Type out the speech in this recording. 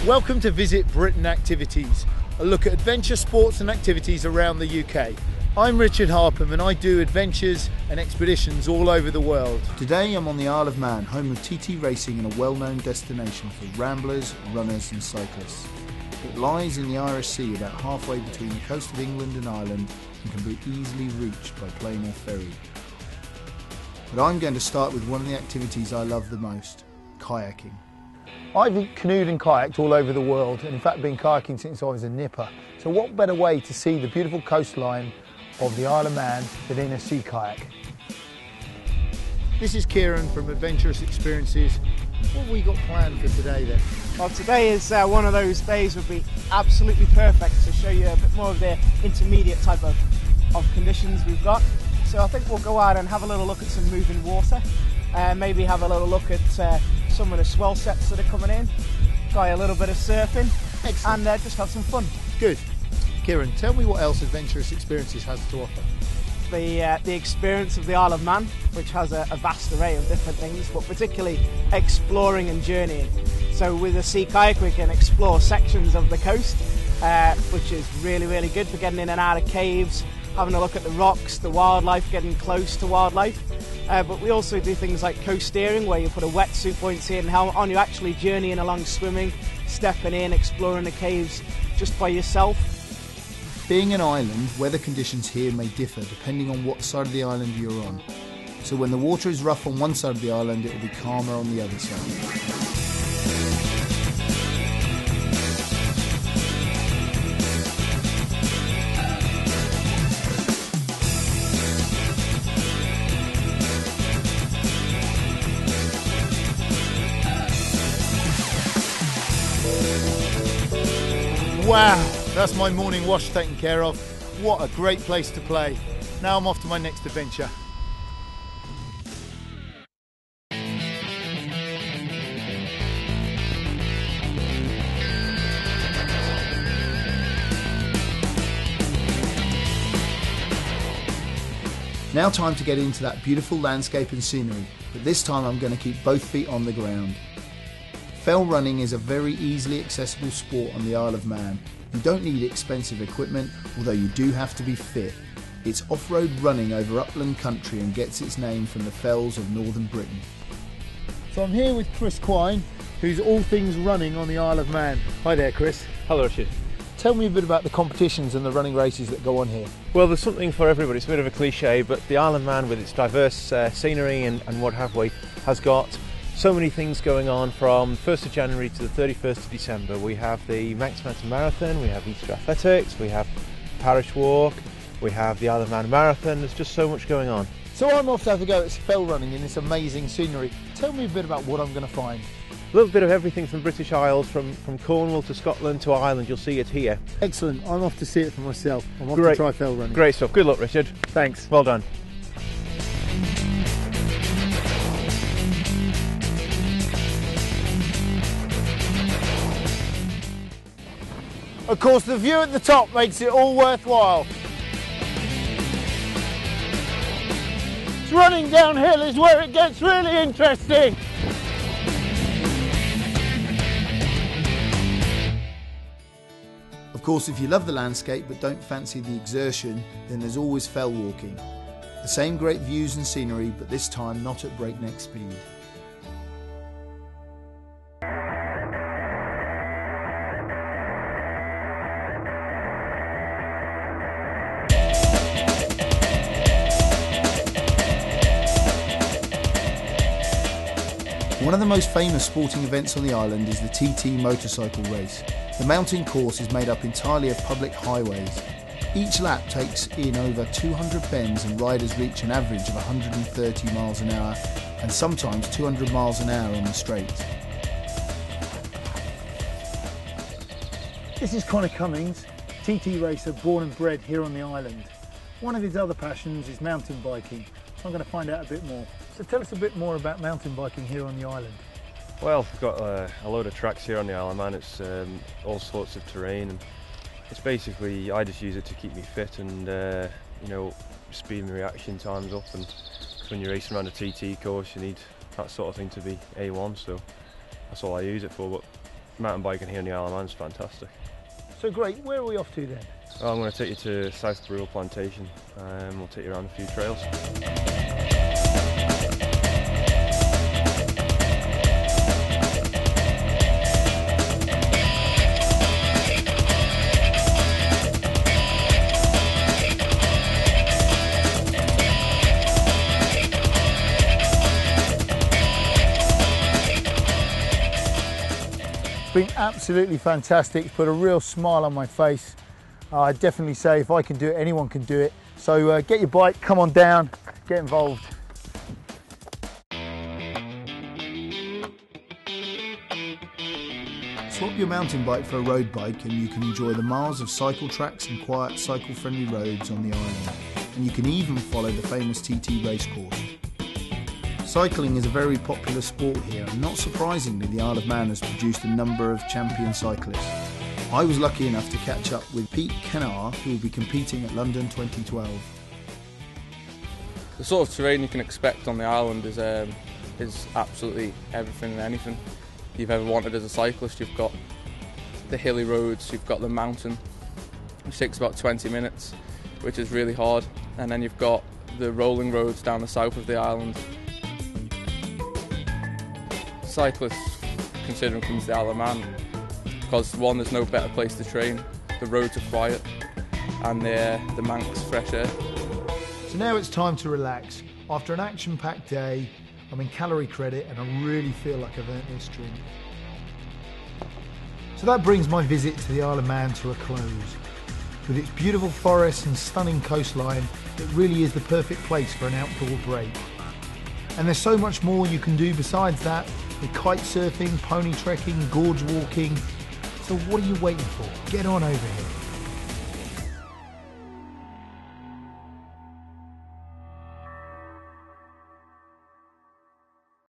Welcome to Visit Britain Activities, a look at adventure sports and activities around the UK. I'm Richard Harpham and I do adventures and expeditions all over the world. Today I'm on the Isle of Man, home of TT racing and a well-known destination for ramblers, runners and cyclists. It lies in the Irish Sea about halfway between the coast of England and Ireland and can be easily reached by plane or ferry. But I'm going to start with one of the activities I love the most, kayaking. I've canoed and kayaked all over the world, and in fact been kayaking since I was a nipper. So what better way to see the beautiful coastline of the Isle of Man than in a sea kayak? This is Kieran from Adventurous Experiences. What have we got planned for today then? Well, today is one of those days would be absolutely perfect to show you a bit more of the intermediate type of conditions we've got. So I think we'll go out and have a little look at some moving water, maybe have a little look at some of the swell sets that are coming in, try a little bit of surfing. Excellent. And just have some fun. Good. Kieran, tell me what else Adventurous Experiences has to offer. The experience of the Isle of Man, which has a vast array of different things, but particularly exploring and journeying. So with a sea kayak we can explore sections of the coast, which is really, really good for getting in and out of caves, having a look at the rocks, the wildlife, getting close to wildlife. But we also do things like coast steering, where you put a wetsuit, buoyancy and helmet on, you're actually journeying along, swimming, stepping in, exploring the caves just by yourself. Being an island, weather conditions here may differ depending on what side of the island you're on. So when the water is rough on one side of the island, it will be calmer on the other side. Wow, that's my morning wash taken care of. What a great place to play. Now I'm off to my next adventure. Now time to get into that beautiful landscape and scenery, but this time I'm going to keep both feet on the ground. Fell running is a very easily accessible sport on the Isle of Man. You don't need expensive equipment, although you do have to be fit. It's off-road running over upland country and gets its name from the fells of northern Britain. So I'm here with Chris Quine, who's all things running on the Isle of Man. Hi there, Chris. Hello, Richard. Tell me a bit about the competitions and the running races that go on here. Well, there's something for everybody. It's a bit of a cliche, but the Isle of Man, with its diverse scenery and what have we, has got so many things going on from 1st of January to the 31st of December. We have the Manx Mountain Marathon, we have Easter Athletics, we have Parish Walk, we have the Isle of Man Marathon. There's just so much going on. So I'm off to have a go at fell running in this amazing scenery. Tell me a bit about what I'm going to find. A little bit of everything from British Isles, from Cornwall to Scotland to Ireland, you'll see it here. Excellent, I'm off to see it for myself. I'm off to try fell running. Great stuff, good luck Richard. Thanks. Well done. Of course, the view at the top makes it all worthwhile. Running downhill is where it gets really interesting. Of course, if you love the landscape but don't fancy the exertion, then there's always fell walking. The same great views and scenery, but this time not at breakneck speed. One of the most famous sporting events on the island is the TT motorcycle race. The mountain course is made up entirely of public highways. Each lap takes in over 200 bends and riders reach an average of 130 miles an hour and sometimes 200 miles an hour on the straights. This is Connor Cummings, TT racer born and bred here on the island. One of his other passions is mountain biking. So I'm going to find out a bit more. So tell us a bit more about mountain biking here on the island. Well, we've got a load of tracks here on the Isle of Man. It's all sorts of terrain, and it's basically, I just use it to keep me fit and you know, speed and reaction times up, and when you're racing around a TT course you need that sort of thing to be A1, so that's all I use it for. But mountain biking here in the Isle of Man is fantastic. So great, where are we off to then? Well, I'm going to take you to South Brule Plantation and we'll take you around a few trails. Been absolutely fantastic. It's put a real smile on my face. I'd definitely say if I can do it, anyone can do it. So get your bike, come on down, get involved. Swap your mountain bike for a road bike and you can enjoy the miles of cycle tracks and quiet cycle-friendly roads on the island. And you can even follow the famous TT racecourse. Cycling is a very popular sport here, and not surprisingly the Isle of Man has produced a number of champion cyclists. I was lucky enough to catch up with Pete Kennar, who will be competing at London 2012. The sort of terrain you can expect on the island is absolutely everything and anything you've ever wanted as a cyclist. You've got the hilly roads, you've got the mountain, which takes about 20 minutes, which is really hard, and then you've got the rolling roads down the south of the island. Cyclists consider them coming to the Isle of Man because, one, there's no better place to train, the roads are quiet, and the Manx fresh air. So now it's time to relax. After an action-packed day, I'm in calorie credit and I really feel like I've earned this drink. So that brings my visit to the Isle of Man to a close. With its beautiful forests and stunning coastline, it really is the perfect place for an outdoor break. And there's so much more you can do besides that, with kite surfing, pony trekking, gorge walking. So what are you waiting for? Get on over here.